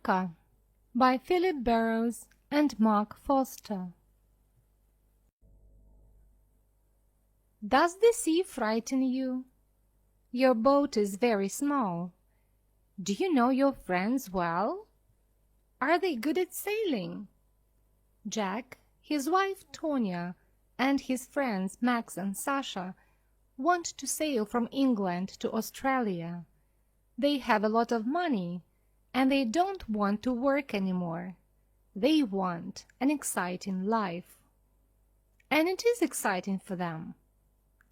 Orca by Philip Burrows and Mark Foster. Does the sea frighten you? Your boat is very small. Do you know your friends well? Are they good at sailing? Jack, his wife Tonya, and his friends Max and Sasha want to sail from England to Australia. They have a lot of money, and they don't want to work anymore. They want an exciting life. And it is exciting for them.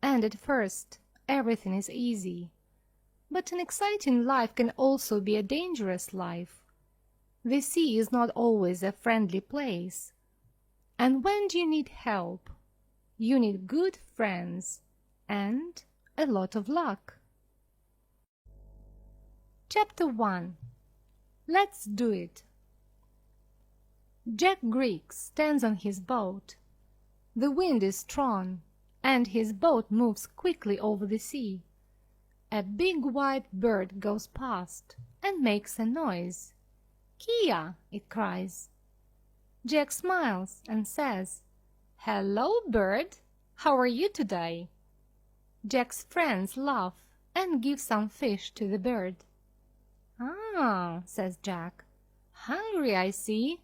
And at first, everything is easy. But an exciting life can also be a dangerous life. The sea is not always a friendly place. And when do you need help? You need good friends and a lot of luck. Chapter 1. Let's do it. Jack Greek stands on his boat. The wind is strong, and his boat moves quickly over the sea. A big white bird goes past and makes a noise. "Kia!" it cries. Jack smiles and says, "Hello, bird. How are you today?" Jack's friends laugh and give some fish to the bird. "Ah," says Jack. "Hungry, I see."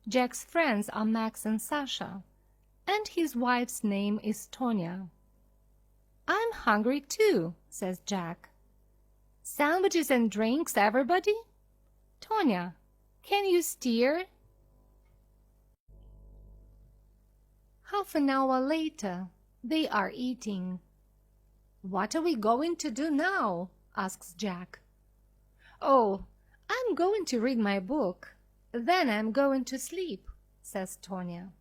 Jack's friends are Max and Sasha, and his wife's name is Tonya. "I'm hungry too," says Jack. "Sandwiches and drinks, everybody?" "Tonya, can you steer?" Half an hour later, they are eating. "What are we going to do now?" asks Jack. "Oh, I'm going to read my book. Then I'm going to sleep," says Tonya.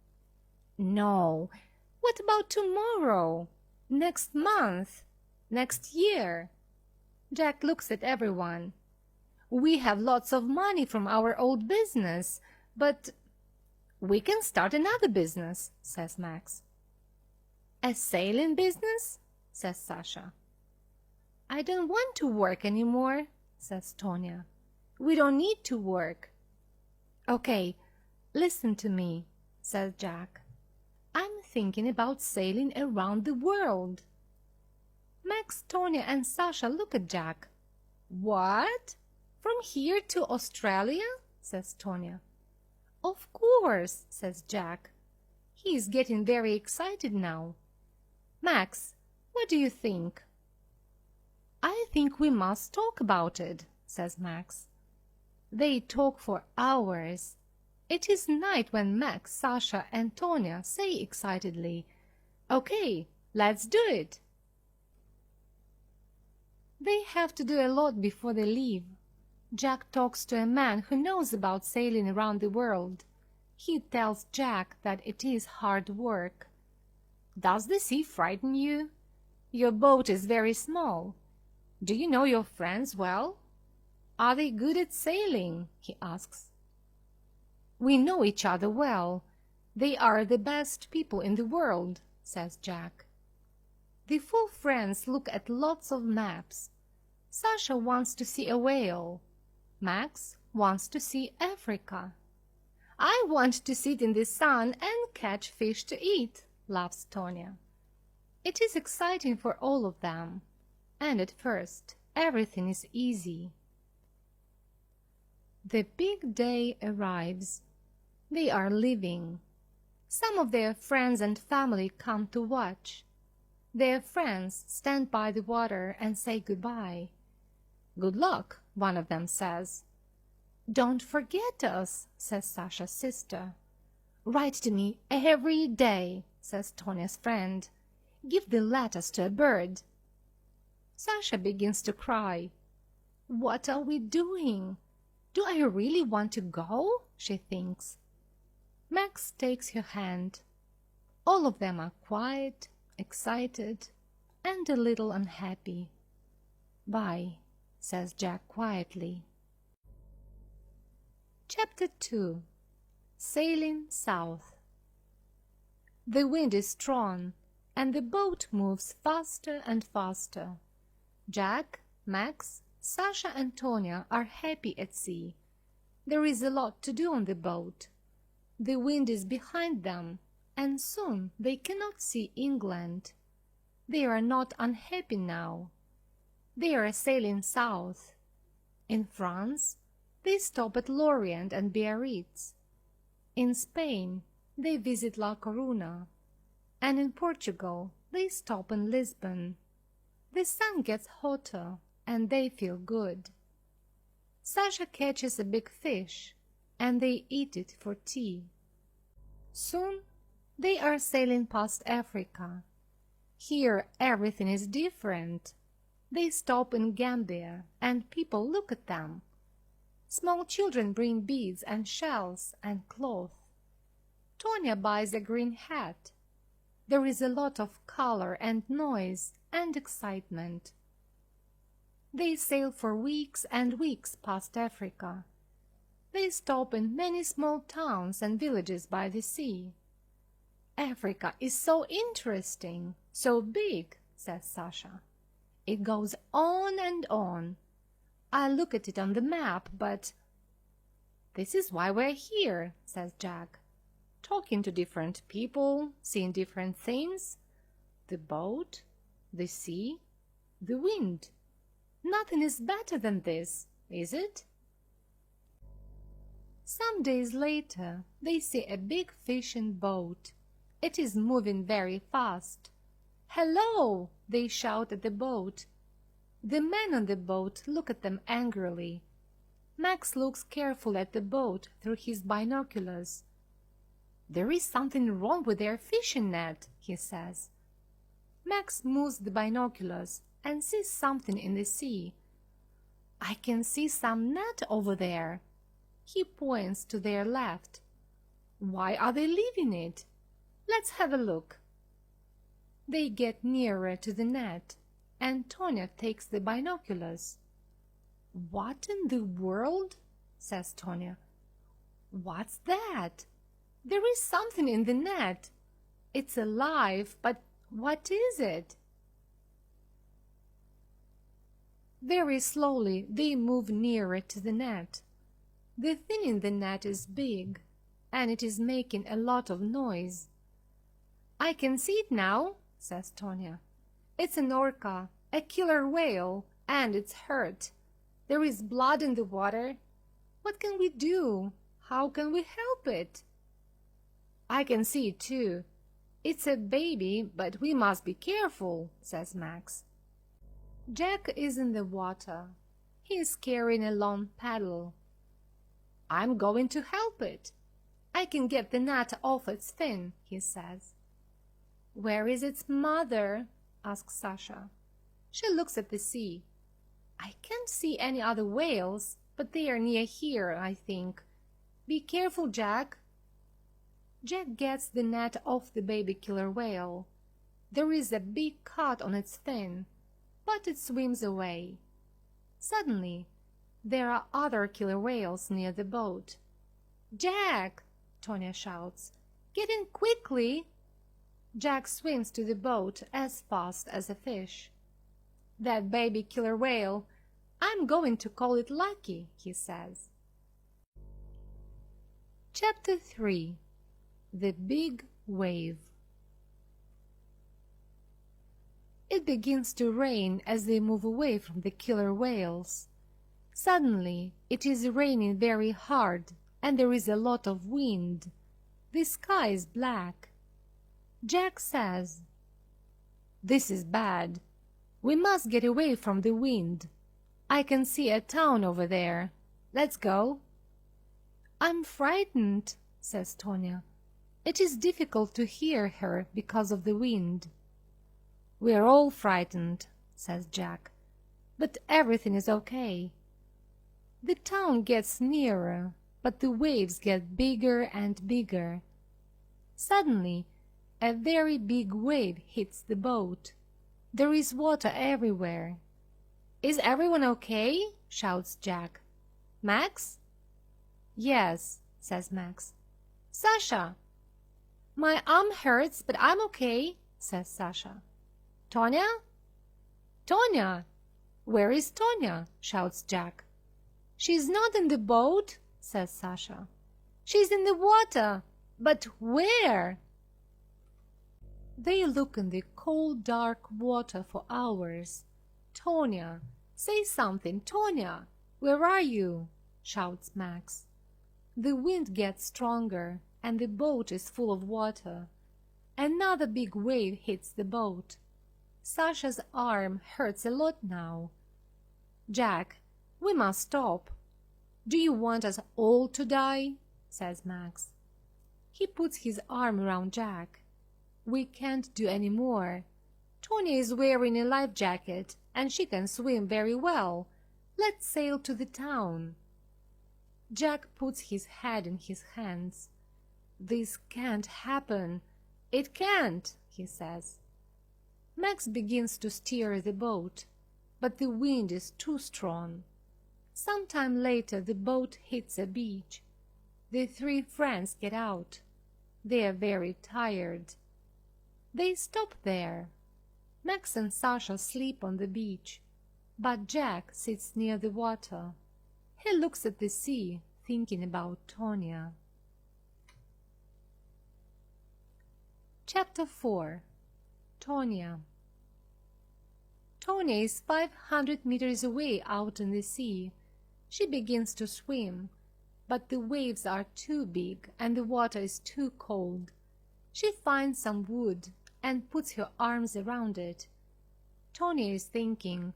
"No, what about tomorrow? Next month? Next year?" Jack looks at everyone. "We have lots of money from our old business, but we can start another business," says Max. "A sailing business?" says Sasha. "I don't want to work anymore," says Tonya. "We don't need to work." "Okay, listen to me," says Jack. "I'm thinking about sailing around the world." Max, Tonya, and Sasha look at Jack. "What? From here to Australia?" says Tonya. "Of course," says Jack. He is getting very excited now. "Max, what do you think?" "I think we must talk about it," says Max. They talk for hours. It is night when Max, Sasha, and Tonya say excitedly, "Okay, let's do it." They have to do a lot before they leave. Jack talks to a man who knows about sailing around the world. He tells Jack that it is hard work. "Does the sea frighten you? Your boat is very small. Do you know your friends well? Are they good at sailing?" he asks. "We know each other well. They are the best people in the world," says Jack. The four friends look at lots of maps. Sasha wants to see a whale. Max wants to see Africa. "I want to sit in the sun and catch fish to eat," laughs Tonya. It is exciting for all of them, and at first everything is easy. The big day arrives. They are leaving. Some of their friends and family come to watch. Their friends stand by the water and say goodbye. "Good luck," one of them says. "Don't forget us," says Sasha's sister. "Write to me every day," says Tonya's friend. "Give the letters to a bird." Sasha begins to cry. "What are we doing? Do I really want to go?" she thinks. Max takes her hand. All of them are quiet, excited, and a little unhappy. "Bye," says Jack quietly. Chapter 2. Sailing South. The wind is strong, and the boat moves faster and faster. Jack, Max, Sasha and Tonya are happy at sea. There is a lot to do on the boat. The wind is behind them, and soon they cannot see England. They are not unhappy now. They are sailing south. In France, they stop at Lorient and Biarritz. In Spain, they visit La Coruna. And in Portugal, they stop in Lisbon. The sun gets hotter, and they feel good. Sasha catches a big fish, and they eat it for tea. Soon, they are sailing past Africa. Here, everything is different. They stop in Gambia, and people look at them. Small children bring beads and shells and cloth. Tonya buys a green hat. There is a lot of color and noise and excitement. They sail for weeks and weeks past Africa. They stop in many small towns and villages by the sea. Africa is so interesting, so big, says Sasha. It goes on and on. I look at it on the map, but... This is why we're here, says Jack. Talking to different people, seeing different things. The boat, the sea, the wind. Nothing is better than this, is it? Some days later, they see a big fishing boat. It is moving very fast. "Hello!" they shout at the boat. The men on the boat look at them angrily. Max looks carefully at the boat through his binoculars. "There is something wrong with their fishing net," he says. Max moves the binoculars and sees something in the sea. "I can see some net over there." He points to their left. "Why are they leaving it? Let's have a look." They get nearer to the net, and Tonya takes the binoculars. "What in the world?" says Tonya. "What's that? There is something in the net. It's alive, but what is it?" Very slowly they move nearer to the net. The thing in the net is big, and it is making a lot of noise. "I can see it now," says Tonya. "It's an orca, a killer whale, and it's hurt. There is blood in the water. What can we do? How can we help it?" "I can see it too. It's a baby, but we must be careful," says Max. Jack is in the water. He is carrying a long paddle. "I'm going to help it. I can get the net off its fin," he says. "Where is its mother?" asks Sasha. She looks at the sea. "I can't see any other whales, but they are near here, I think. Be careful, Jack." Jack gets the net off the baby killer whale. There is a big cut on its fin, but it swims away. Suddenly, there are other killer whales near the boat. "Jack!" Tonya shouts. "Get in quickly!" Jack swims to the boat as fast as a fish. "That baby killer whale, I'm going to call it Lucky," he says. Chapter 3. The Big Wave. It begins to rain as they move away from the killer whales. Suddenly, it is raining very hard, and there is a lot of wind. The sky is black. Jack says, "This is bad. We must get away from the wind. I can see a town over there. Let's go." "I'm frightened," says Tonya. It is difficult to hear her because of the wind. "We are all frightened," says Jack, "but everything is okay." The town gets nearer, but the waves get bigger and bigger. Suddenly, a very big wave hits the boat. There is water everywhere. "Is everyone okay?" shouts Jack. "Max?" "Yes," says Max. "Sasha?" "My arm hurts, but I'm okay," says Sasha. "Tonya?" "Tonya! Where is Tonya?" shouts Jack. "She's not in the boat," says Sasha. She's in the water. But where? They look in the cold, dark water for hours. Tonya, say something, Tonya! Where are you? Shouts Max. The wind gets stronger, and the boat is full of water. Another big wave hits the boat. Sasha's arm hurts a lot now. Jack, we must stop. Do you want us all to die? Says Max. He puts his arm around Jack. We can't do any more. Tonya is wearing a life jacket, and she can swim very well. Let's sail to the town. Jack puts his head in his hands. This can't happen. It can't, he says. Max begins to steer the boat, but the wind is too strong. Some time later the boat hits a beach. The three friends get out. They are very tired. They stop there. Max and Sasha sleep on the beach, but Jack sits near the water. He looks at the sea, thinking about Tonya. Chapter 4. Tonya. Tonya is 500 meters away out in the sea. She begins to swim, but the waves are too big and the water is too cold. She finds some wood and puts her arms around it. Tonya is thinking,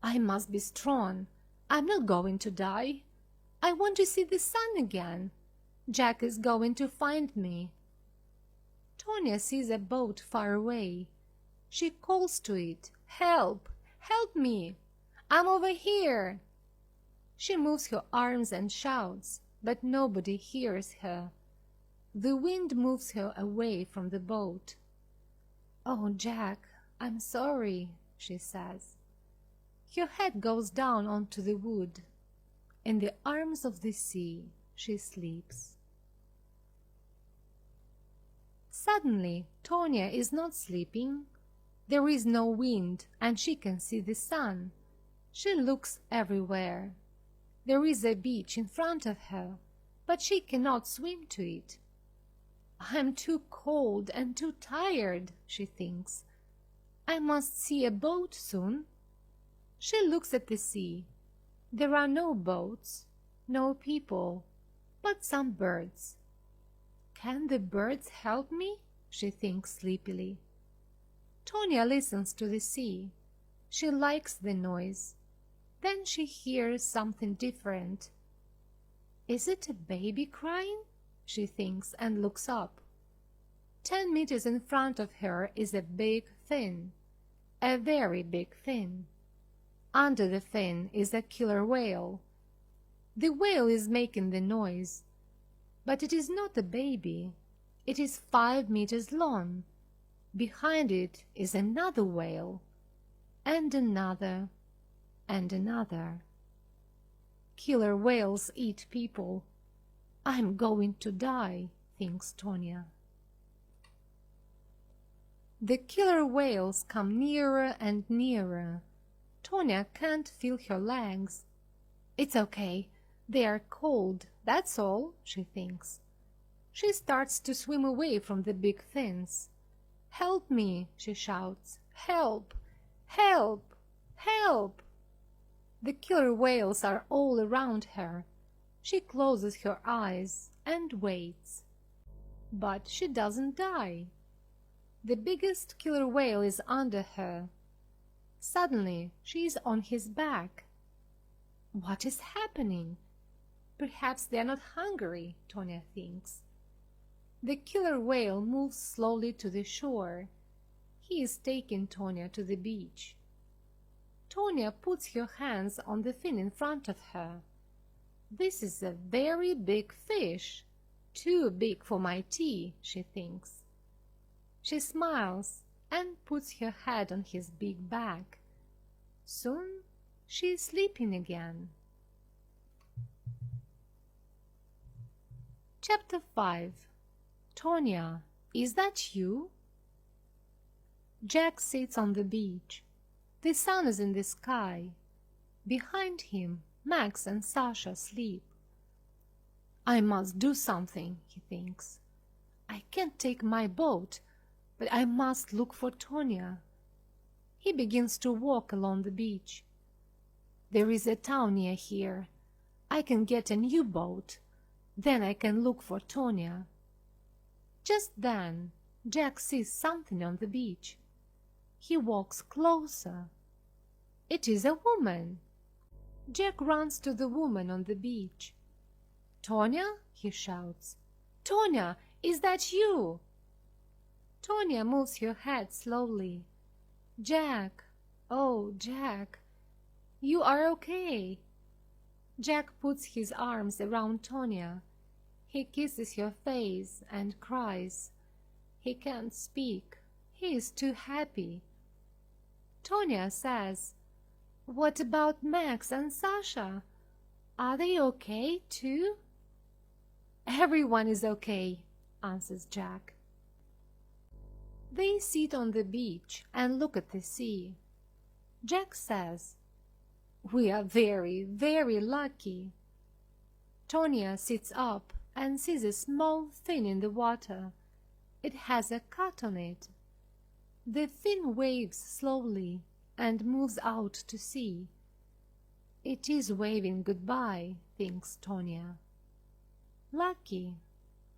I must be strong. I'm not going to die. I want to see the sun again. Jack is going to find me. Tonya sees a boat far away. She calls to it, Help! Help me! I'm over here! She moves her arms and shouts, but nobody hears her. The wind moves her away from the boat. Oh, Jack, I'm sorry, she says. Her head goes down onto the wood. In the arms of the sea, she sleeps. Suddenly, Tonya is not sleeping. There is no wind, and she can see the sun. She looks everywhere. There is a beach in front of her, but she cannot swim to it. I'm too cold and too tired, she thinks. I must see a boat soon. She looks at the sea. There are no boats, no people, but some birds. Can the birds help me? She thinks sleepily. Tonya listens to the sea. She likes the noise. Then she hears something different. Is it a baby crying? She thinks and looks up. 10 meters in front of her is a big fin, a very big fin. Under the fin is a killer whale. The whale is making the noise, but it is not a baby. It is 5 meters long. Behind it is another whale, and another, and another. Killer whales eat people. I'm going to die, thinks Tonya. The killer whales come nearer and nearer. Tonya can't feel her legs. It's okay. They are cold, that's all, she thinks. She starts to swim away from the big fins. Help me, she shouts. Help! Help! Help! The killer whales are all around her. She closes her eyes and waits. But she doesn't die. The biggest killer whale is under her. Suddenly, she is on his back. What is happening? Perhaps they are not hungry, Tonya thinks. The killer whale moves slowly to the shore. He is taking Tonya to the beach. Tonya puts her hands on the fin in front of her. This is a very big fish. Too big for my tea, she thinks. She smiles and puts her head on his big back. Soon she is sleeping again. Chapter 5. Tonya, is that you? Jack sits on the beach. The sun is in the sky. Behind him, Max and Sasha sleep. I must do something, he thinks. I can't take my boat, but I must look for Tonia. He begins to walk along the beach. There is a town near here. I can get a new boat. Then I can look for Tonia. Just then, Jack sees something on the beach. He walks closer. It is a woman. Jack runs to the woman on the beach. "Tonia?" he shouts. "Tonia, is that you?" Tonia moves her head slowly. "Jack, oh, Jack, you are okay." Jack puts his arms around Tonia. He kisses her face and cries. He can't speak. He is too happy. Tonia says, "What about Max and Sasha? Are they okay too?" "Everyone is okay," answers Jack. They sit on the beach and look at the sea. Jack says, "We are very, very lucky." Tonia sits up and sees a small fin in the water. It has a cut on it. The fin waves slowly and moves out to sea. It is waving goodbye, thinks Tonia. "Lucky,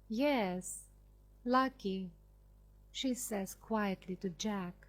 yes, lucky," she says quietly to Jack.